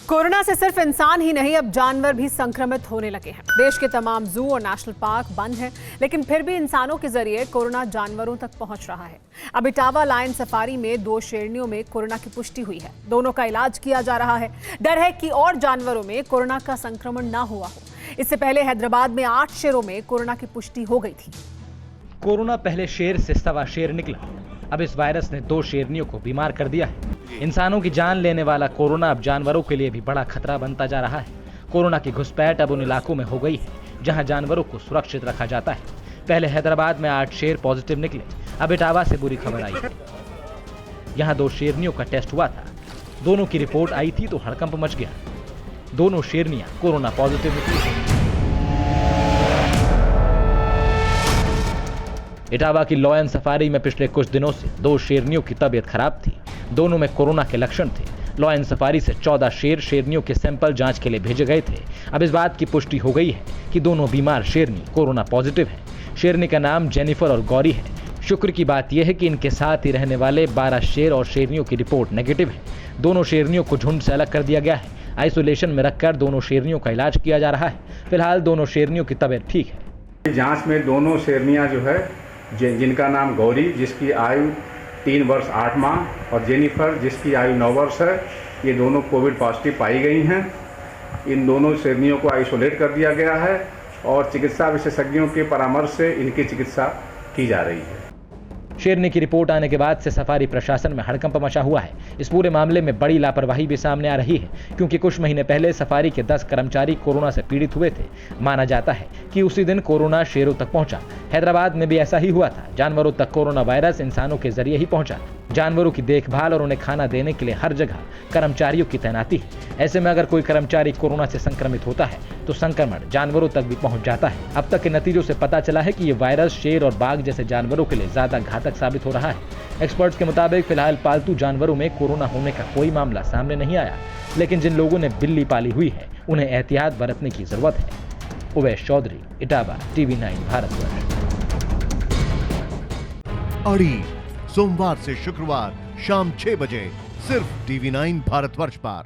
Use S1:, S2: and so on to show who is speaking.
S1: Corona से सिर्फ इंसान ही नहीं, अब जानवर भी संक्रमित होने लगे हैं। देश के तमाम जू और नेशनल पार्क बंद हैं, लेकिन फिर भी इंसानों के जरिए कोरोना जानवरों तक पहुंच रहा है। अब इटावा लायन सफारी में 2 शेरनियों में कोरोना की पुष्टि हुई है। दोनों का इलाज किया जा रहा है। डर है कि और जानवरों में कोरोना का संक्रमण ना हुआ हो। इससे पहले हैदराबाद में 8 शेरों में कोरोना की पुष्टि हो गई थी।
S2: कोरोना पहले शेर से सवा शेर निकला। अब इस वायरस ने 2 शेरनियों को बीमार कर दिया है। इंसानों की जान लेने वाला कोरोना अब जानवरों के लिए भी बड़ा खतरा बनता जा रहा है। कोरोना की घुसपैठ अब उन इलाकों में हो गई है जहां जानवरों को सुरक्षित रखा जाता है। पहले हैदराबाद में 8 शेर पॉजिटिव निकले। अब इटावा से बुरी खबर आई है। यहां 2 शेरनियों का टेस्ट हुआ था। दोनों की रिपोर्ट आई थी तो हड़कंप मच गया। दोनों शेरनियां कोरोना पॉजिटिव निकली। इटावा की लायन सफारी में पिछले कुछ दिनों से 2 शेरनियों की तबीयत खराब थी। दोनों में कोरोना के लक्षण थे। लायन सफारी से 14 शेरनियों के सैंपल जांच के लिए भेजे गए थे। अब इस बात की पुष्टि हो गई है कि दोनों बीमार शेरनी कोरोना पॉजिटिव है। शेरनी का नाम जेनिफर और गौरी है। शुक्र की बात यह है कि इनके साथ ही रहने वाले 12 शेर और शेरनियों की रिपोर्ट नेगेटिव है। दोनों शेरनियों को झुंड से अलग कर दिया गया है। आइसोलेशन में रखकर दोनों शेरनियों का इलाज किया जा रहा है। फिलहाल दोनों शेरनियों की तबीयत ठीक है।
S3: जांच में दोनों शेरनियां जो है जिनका नाम गौरी, जिसकी आयु 3 वर्ष 8 माह, और जेनिफर, जिसकी आयु 9 वर्ष है, ये दोनों कोविड पॉजिटिव पाई गई हैं। इन दोनों शेरनियों को आइसोलेट कर दिया गया है और चिकित्सा विशेषज्ञों के परामर्श से इनकी चिकित्सा की जा रही है।
S2: शेरनी की रिपोर्ट आने के बाद से सफारी प्रशासन में हड़कंप मचा हुआ है। इस पूरे मामले में बड़ी लापरवाही भी सामने आ रही है, क्योंकि कुछ महीने पहले सफारी के 10 कर्मचारी कोरोना से पीड़ित हुए थे। माना जाता है कि उसी दिन कोरोना शेरों तक पहुंचा। हैदराबाद में भी ऐसा ही हुआ था। जानवरों तक कोरोना वायरस इंसानों के जरिए ही पहुंचा। जानवरों की देखभाल और उन्हें खाना देने के लिए हर जगह कर्मचारियों की तैनाती है। ऐसे में अगर कोई कर्मचारी कोरोना से संक्रमित होता है तो संक्रमण जानवरों तक भी पहुंच जाता है। अब तक के नतीजों से पता चला है कि ये वायरस शेर और बाघ जैसे जानवरों के लिए ज्यादा घातक साबित हो रहा है। एक्सपर्ट्स के मुताबिक फिलहाल पालतू जानवरों में कोरोना होने का कोई मामला सामने नहीं आया, लेकिन जिन लोगों ने बिल्ली पाली हुई है उन्हें एहतियात बरतने की जरूरत है। उवैस चौधरी, इटावा, TV9 भारतवर्ष।
S4: अड़ी सोमवार से शुक्रवार शाम 6 बजे सिर्फ TV9 भारतवर्ष पर।